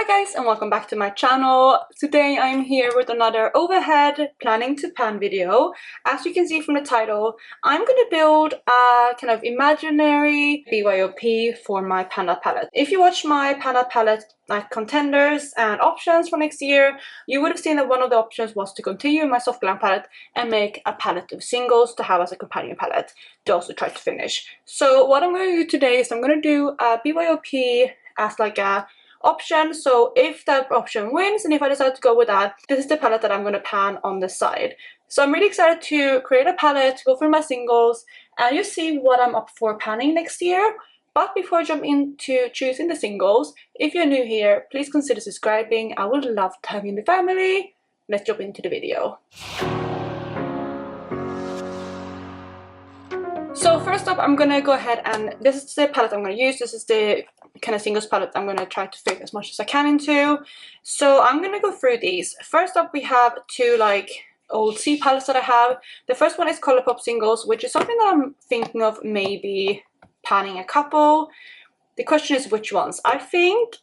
guys, and welcome back to my channel. Today I'm here with another overhead planning to pan video. As you can see from the title, I'm going to build a kind of imaginary BYOP for my Panda palette. If you watch my Panda palette like contenders and options for next year, you would have seen that one of the options was to continue my soft glam palette and make a palette of singles to have as a companion palette to also try to finish. So what I'm going to do today is I'm going to do a BYOP as like a option. So if that option wins and if I decide to go with that, this is the palette that I'm going to pan on the side. So I'm really excited to create a palette, go through my singles, and you see what I'm up for panning next year. But before I jump into choosing the singles, if you're new here, please consider subscribing. I would love to have you in the family. Let's jump into the video. So first up, I'm gonna go ahead and this is the palette I'm gonna use. This is the kind of singles palette I'm gonna try to fit as much as I can into. So I'm gonna go through these. First up, we have two like old C palettes that I have. The first one is Colourpop Singles, which is something that I'm thinking of maybe panning a couple. The question is which ones. I think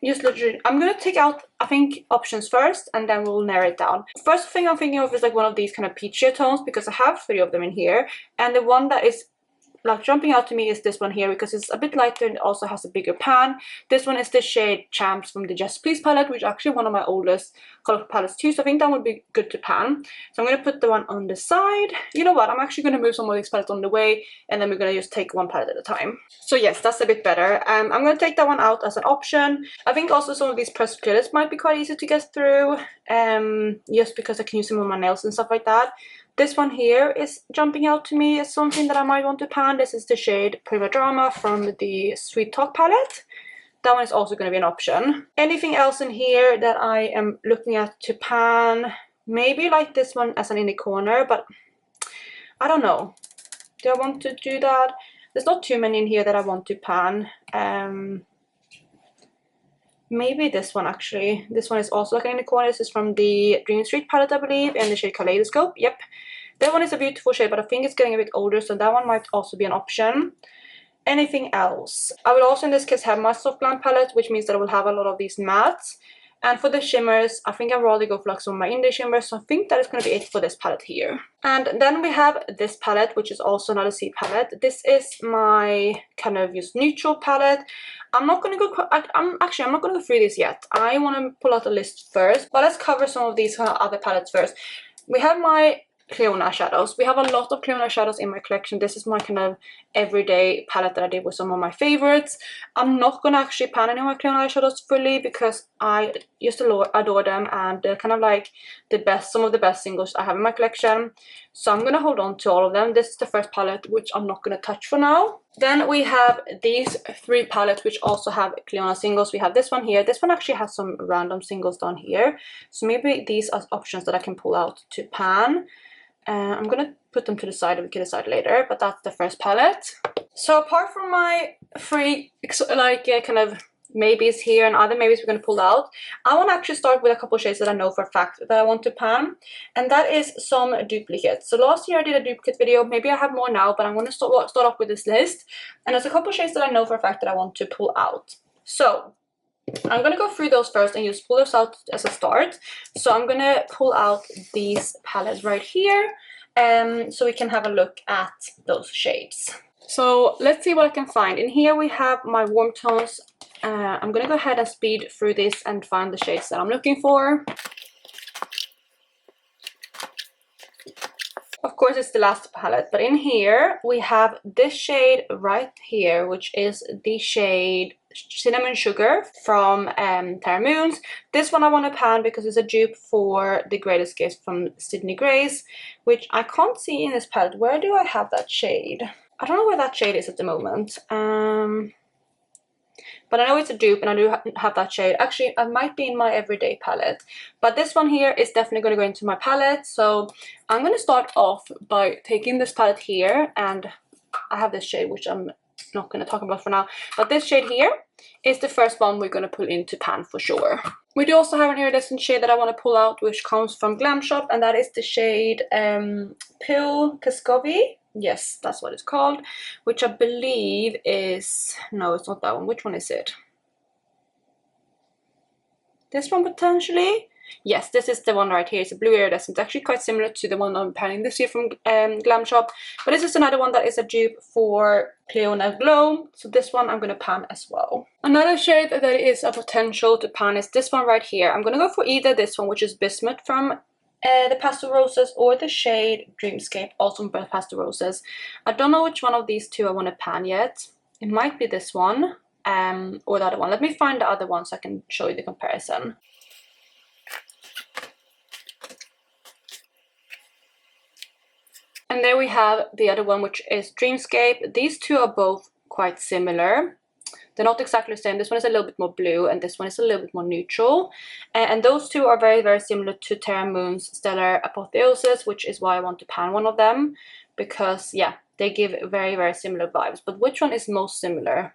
just literally I'm gonna take out I think options first and then we'll narrow it down. First thing I'm thinking of is like one of these kind of peachier tones because I have 3 of them in here, and the one that is like jumping out to me is this one here because it's a bit lighter and it also has a bigger pan. This one is the shade Champs from the Just Please palette, which is actually one of my oldest color palettes too, so I think that would be good to pan. So I'm going to put the one on the side. You know what, I'm actually going to move some of these palettes on the way and then we're going to just take one palette at a time. So yes, that's a bit better. I'm going to take that one out as an option. I think also some of these pressed glitters might be quite easy to get through, just because I can use them on my nails and stuff like that. This one here is jumping out to me as something that I might want to pan. This is the shade Prima Drama from the Sweet Talk palette. That one is also going to be an option. Anything else in here that I am looking at to pan? Maybe like this one as an in the corner, but I don't know. Do I want to do that? There's not too many in here that I want to pan. Maybe this one actually. This one is also like in the corner. This is from the Dream Street palette, I believe, and the shade Kaleidoscope. Yep. That one is a beautiful shade, but I think it's getting a bit older, so that one might also be an option. Anything else? I will also in this case have my soft glam palette, which means that I will have a lot of these mattes. And for the shimmers, I think I'd rather go for like some of my indie shimmers, so I think that is going to be it for this palette here. And then we have this palette, which is also another C palette. This is my kind of just neutral palette. I'm not going to go, I'm not going to go through this yet. I want to pull out a list first, but let's cover some of these other palettes first. We have my Cleona shadows. We have a lot of Cleona shadows in my collection. This is my kind of everyday palette that I did with some of my favorites. I'm not going to actually pan any of my Cleona shadows fully because I used to adore them and they're kind of like the best, some of the best singles I have in my collection. So I'm going to hold on to all of them. This is the first palette which I'm not going to touch for now. Then we have these 3 palettes which also have Cleona singles. We have this one here. This one actually has some random singles down here. So maybe these are options that I can pull out to pan. I'm gonna put them to the side and we can decide later, but that's the first palette. So apart from my 3 like kind of maybes here and other maybes we're going to pull out, I want to actually start with a couple shades that I know for a fact that I want to pan, and that is some duplicates. So last year I did a duplicate video, maybe I have more now, but I'm going to start off with this list, and there's a couple shades that I know for a fact that I want to pull out. So I'm going to go through those first and just pull those out as a start. So I'm going to pull out these palettes right here so we can have a look at those shades. So let's see what I can find. In here we have my warm tones. I'm going to go ahead and speed through this and find the shades that I'm looking for. Of course it's the last palette, but in here we have this shade right here, which is the shade Cinnamon Sugar from Terra Moons. This one I want to pan because it's a dupe for The Greatest Gift from Sydney Grace, which I can't see in this palette. Where do I have that shade? I don't know where that shade is at the moment. But I know it's a dupe and I do have that shade. Actually, it might be in my everyday palette. But this one here is definitely going to go into my palette. So I'm going to start off by taking this palette here. And I have this shade, which I'm not going to talk about for now. But this shade here is the first one we're going to pull into pan for sure. We do also have an iridescent shade that I want to pull out, which comes from Glam Shop. And that is the shade Pill Cascovi. Yes, that's what it's called, which I believe is, no, it's not that one. Which one is it? This one potentially. Yes, this is the one right here. It's a blue iridescent. It's actually quite similar to the one I'm panning this year from Glam Shop. But this is another one that is a dupe for Cleona Glow. So this one I'm going to pan as well. Another shade that is a potential to pan is this one right here. I'm going to go for either this one, which is Bismuth from the Pastel Roses, or the shade Dreamscape, also from Pastel Roses. I don't know which one of these two I want to pan yet. It might be this one or the other one. Let me find the other one so I can show you the comparison. And there we have the other one, which is Dreamscape. These two are both quite similar. They're not exactly the same. This one is a little bit more blue and this one is a little bit more neutral. And those two are very, very similar to Terra Moon's Stellar Apotheosis, which is why I want to pan one of them. Because, yeah, they give very, very similar vibes. But which one is most similar?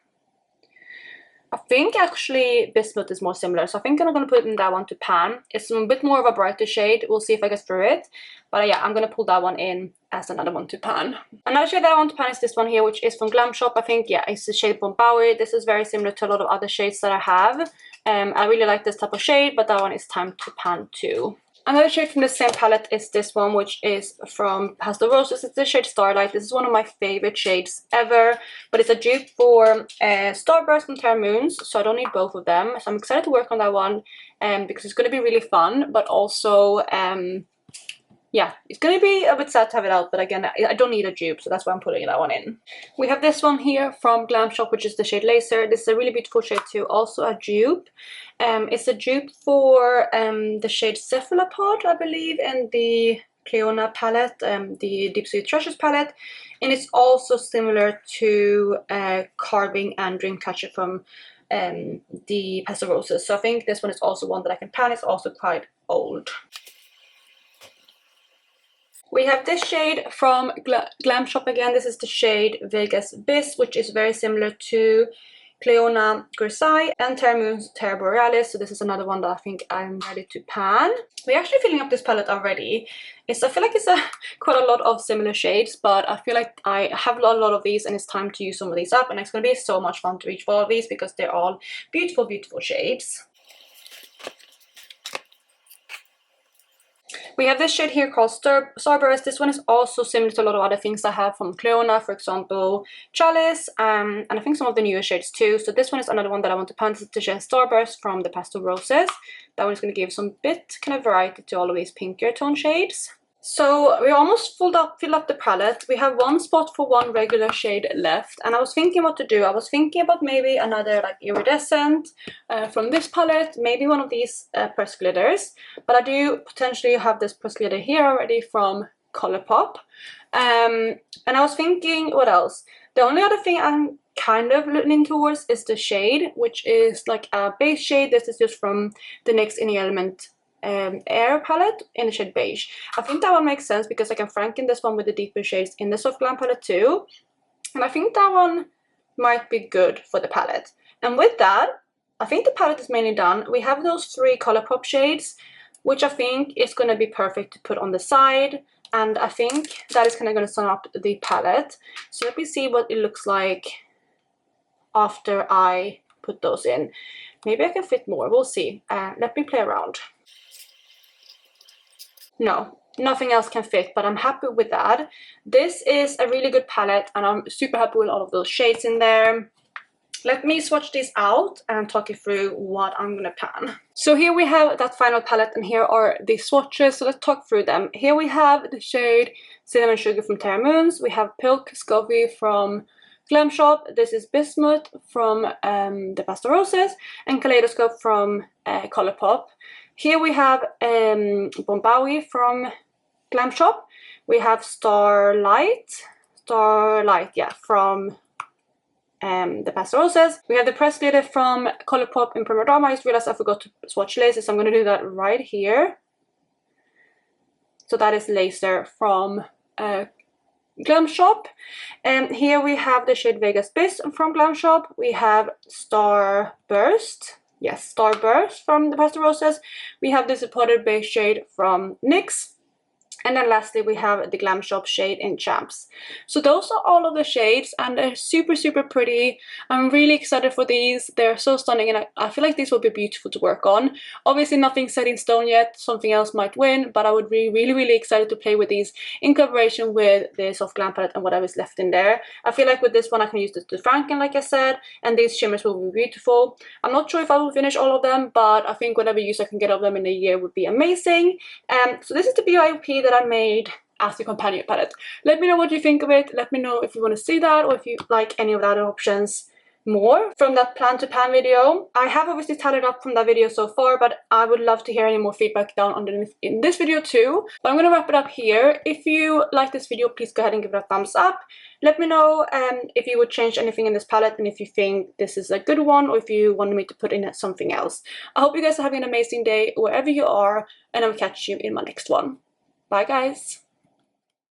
I think actually Bismuth is more similar, so I think I'm going to put in that one to pan. It's a bit more of a brighter shade. We'll see if I get through it. But yeah, I'm going to pull that one in as another one to pan. Another shade that I want to pan is this one here, which is from Glam Shop. I think, yeah, it's the shade Bombawi. This is very similar to a lot of other shades that I have. I really like this type of shade, but that one is time to pan too. Another shade from the same palette is this one, which is from Pastel Roses. It's the shade Starlight. This is one of my favorite shades ever, but it's a dupe for Starburst from Terra Moons, so I don't need both of them. So I'm excited to work on that one because it's going to be really fun, but also, yeah, it's going to be a bit sad to have it out, but again, I don't need a dupe, so that's why I'm putting that one in. We have this one here from Glam Shop, which is the shade Laser. This is a really beautiful shade too, also a dupe. It's a dupe for the shade Cephalopod, I believe, in the Cleona palette, the Deep Sweet Treasures palette. And it's also similar to Carving and Dreamcatcher from the Pastel Roses. So I think this one is also one that I can pan. It's also quite old. We have this shade from Glam Shop again. This is the shade Vegas Abyss, which is very similar to Cleona Grisaille and Terra Moon's Terra Borealis. So this is another one that I think I'm ready to pan. We're actually filling up this palette already. I feel like it's quite a lot of similar shades, but I feel like I have a lot of these and it's time to use some of these up. And it's going to be so much fun to reach for all of these because they're all beautiful, beautiful shades. We have this shade here called Starburst. This one is also similar to a lot of other things I have from Cleona, for example, Chalice, and I think some of the newer shades too. So this one is another one that I want to pan. This is the shade Starburst from the Pastel Roses. That one is going to give some bit kind of variety to all of these pinkier tone shades. So we almost filled up the palette. We have one spot for one regular shade left, and I was thinking what to do. I was thinking about maybe another like iridescent from this palette, maybe one of these pressed glitters, but I do potentially have this pressed glitter here already from Colourpop. And I was thinking, what else? The only other thing I'm kind of leaning towards is the shade, which is like a base shade. This is just from the NYX In the Element Air palette in the shade Beige. I think that one makes sense because I can franken this one with the deeper shades in the Soft Glam palette too, and I think that one might be good for the palette. And with that, I think the palette is mainly done. We have those 3 Colourpop shades, which I think is going to be perfect to put on the side, and I think that is kind of going to sum up the palette. So let me see what it looks like after I put those in. Maybe I can fit more, we'll see. Let me play around. No, nothing else can fit, but I'm happy with that. This is a really good palette and I'm super happy with all of those shades in there. Let me swatch these out and talk you through what I'm gonna pan. So here we have that final palette and here are the swatches, so let's talk through them. Here we have the shade Cinnamon Sugar from Terra Moons, we have Pilk Scovy from Glam Shop, this is Bismuth from the Pastel Roses, and Kaleidoscope from Colourpop. Here we have Bombawi from Glam Shop. We have Starlight, yeah, from the Pastel Roses. We have the pressed glitter from Colourpop in Prima Donna. I just realized I forgot to swatch Laser, so I'm going to do that right here. So that is Laser from Glam Shop. And here we have the shade Vegas Abyss from Glam Shop. We have Starburst. Yes, Starburst from the Pastel Roses. We have the supported base shade from NYX. And then lastly, we have the Glam Shop shade in Champs. So those are all of the shades, and they're super, super pretty. I'm really excited for these. They're so stunning, and I feel like these will be beautiful to work on. Obviously, nothing's set in stone yet. Something else might win, but I would be really, really excited to play with these in collaboration with the Soft Glam palette and whatever's left in there. I feel like with this one, I can use this to Franken, like I said, and these shimmers will be beautiful. I'm not sure if I will finish all of them, but I think whatever use I can get of them in a year would be amazing. So this is the BYOP that I made as the companion palette. Let me know what you think of it. Let me know if you want to see that or if you like any of the other options more from that plan to pan video. I have obviously tallied up from that video so far, but I would love to hear any more feedback down underneath in this video too. But I'm going to wrap it up here. If you like this video, please go ahead and give it a thumbs up. Let me know if you would change anything in this palette, and if you think this is a good one, or if you want me to put in something else. I hope you guys are having an amazing day wherever you are, and I'll catch you in my next one. Bye guys!